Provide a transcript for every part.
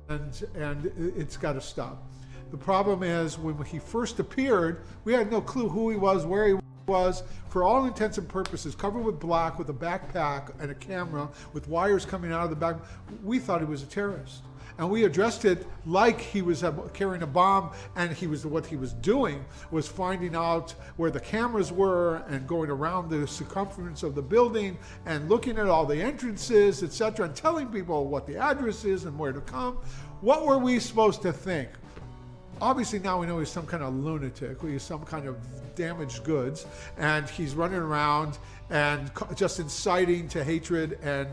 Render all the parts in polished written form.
and it's got to stop. The problem is when he first appeared, we had no clue who he was, where he was. For all intents and purposes, covered with black, with a backpack and a camera, with wires coming out of the back. We thought he was a terrorist. And we addressed it like he was carrying a bomb, and what he was doing was finding out where the cameras were and going around the circumference of the building and looking at all the entrances, etc., and telling people what the address is and where to come. What were we supposed to think? Obviously now we know he's some kind of lunatic, he's some kind of damaged goods, and he's running around and just inciting to hatred, and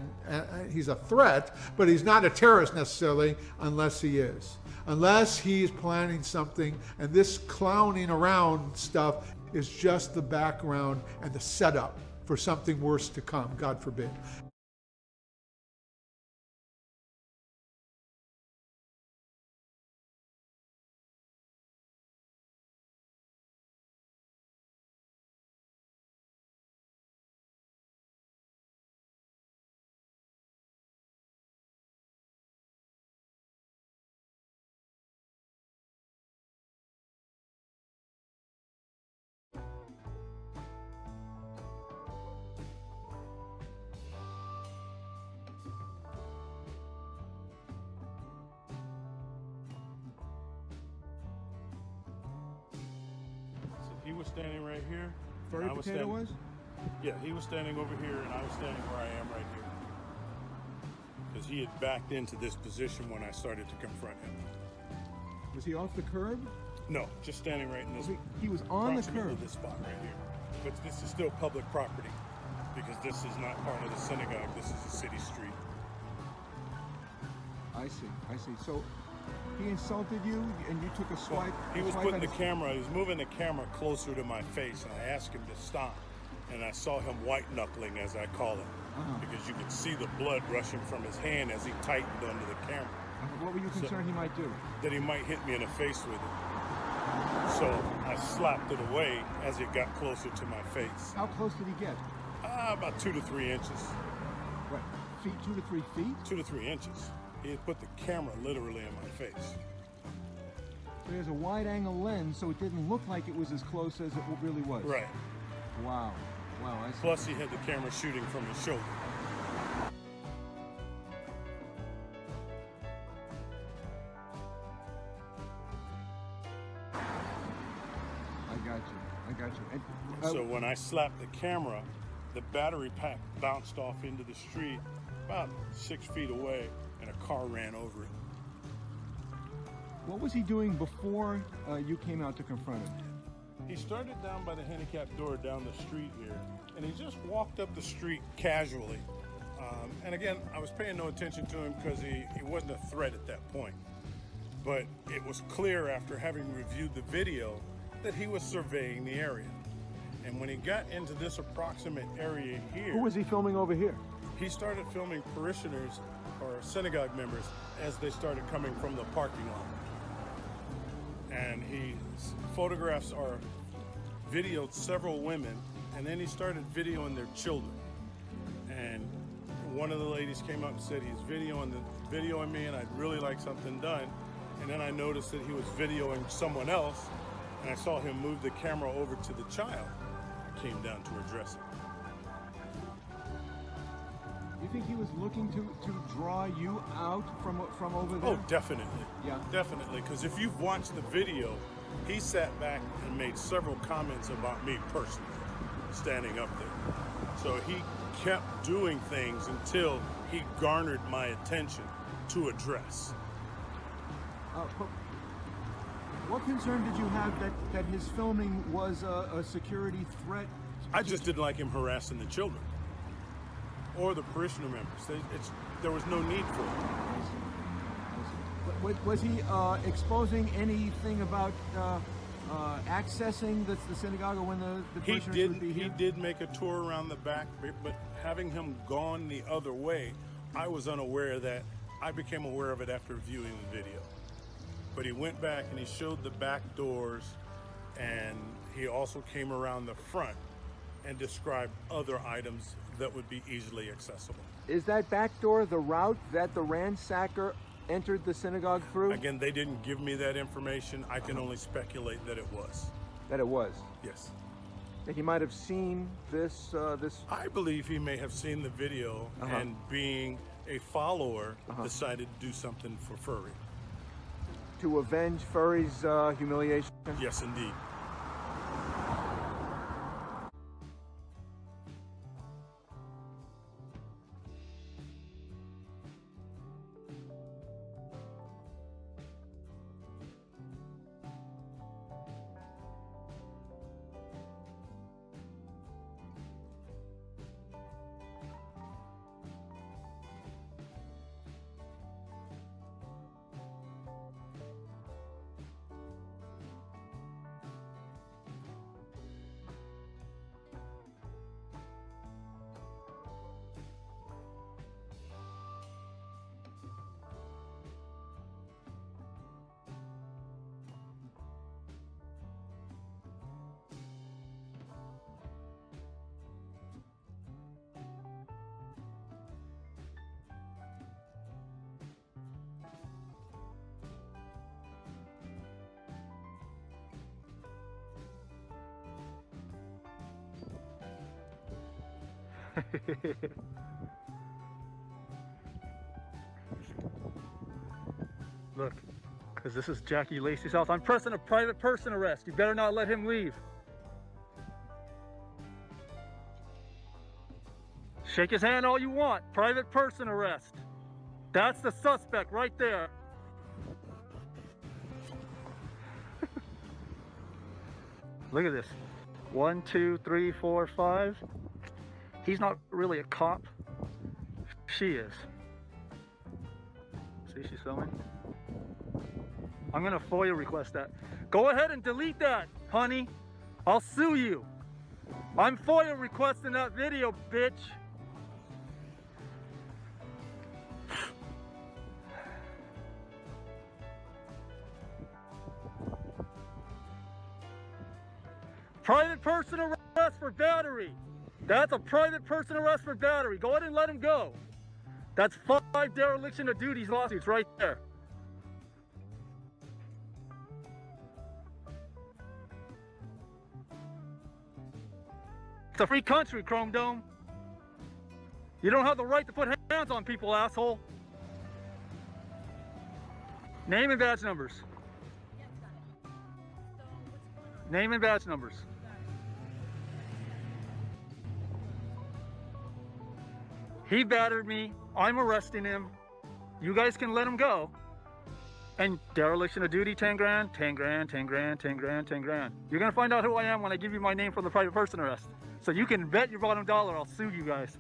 he's a threat, but he's not a terrorist necessarily unless he is. Unless he's planning something, and this clowning around stuff is just the background and the setup for something worse to come, God forbid. He was standing right here. Furry Potato was? Yeah, he was standing over here, and I was standing where I am right here. Because he had backed into this position when I started to confront him. Was he off the curb? No, just standing right in this. He was on the curb. This spot right here. But this is still public property because this is not part of the synagogue. This is a city street. I see. So he insulted you, and you took a swipe. He was putting the camera. He was moving the camera closer to my face, and I asked him to stop. And I saw him white knuckling, as I call it, because you could see the blood rushing from his hand as he tightened under the camera. What were you concerned he might do? That he might hit me in the face with it. So I slapped it away as it got closer to my face. How close did he get? About 2 to 3 inches. What, feet, 2 to 3 feet? 2 to 3 inches. He had put the camera literally in my face. So there's a wide-angle lens, so it didn't look like it was as close as it really was. Right. Wow, I see. Plus he had the camera shooting from his shoulder. I got you. And, so when I slapped the camera, the battery pack bounced off into the street about 6 feet away, and a car ran over it. What was he doing before you came out to confront him? He started down by the handicapped door down the street here, and he just walked up the street casually. And again, I was paying no attention to him because he wasn't a threat at that point. But it was clear after having reviewed the video that he was surveying the area. And when he got into this approximate area here... Who was he filming over here? He started filming parishioners or synagogue members as they started coming from the parking lot. And he photographs or videoed several women, and then he started videoing their children. And one of the ladies came up and said he's videoing me, and I'd really like something done. And then I noticed that he was videoing someone else, and I saw him move the camera over to the child. I came down to address it. You think he was looking to draw you out from over there? Oh, definitely. Yeah. Definitely, because if you've watched the video, he sat back and made several comments about me personally, standing up there. So he kept doing things until he garnered my attention to address. What concern did you have that his filming was a security threat? I just didn't like him harassing the children or the parishioner members. There was no need for it. Was he exposing anything about accessing the synagogue or when the parishioners would be here? He did make a tour around the back, but having him gone the other way, I was unaware of that. I became aware of it after viewing the video. But he went back and he showed the back doors, and he also came around the front and described other items that would be easily accessible. Is that back door the route that the ransacker entered the synagogue through? Again, they didn't give me that information. I can only speculate that it was. That it was. Yes. That he might have seen this. I believe he may have seen the video and being a follower decided to do something for Furry. To avenge Furry's humiliation. Yes, indeed. Look, because this is Jackie Lacey's house. I'm pressing a private person arrest. You better not let him leave. Shake his hand all you want. Private person arrest. That's the suspect right there. Look at this. 1, 2, 3, 4, 5. He's not really a cop. She is. See, she's filming. I'm gonna FOIA request that. Go ahead and delete that, honey. I'll sue you. I'm FOIA requesting that video, bitch. Private person arrest for battery. That's a private person arrest for battery. Go ahead and let him go. That's 5 dereliction of duties lawsuits right there. It's a free country, Chrome Dome. You don't have the right to put hands on people, asshole. Name and badge numbers. Name and badge numbers. He battered me. I'm arresting him. You guys can let him go. And dereliction of duty, 10 grand, 10 grand, 10 grand, 10 grand, 10 grand. You're gonna find out who I am when I give you my name for the private person arrest. So you can bet your bottom dollar I'll sue you guys.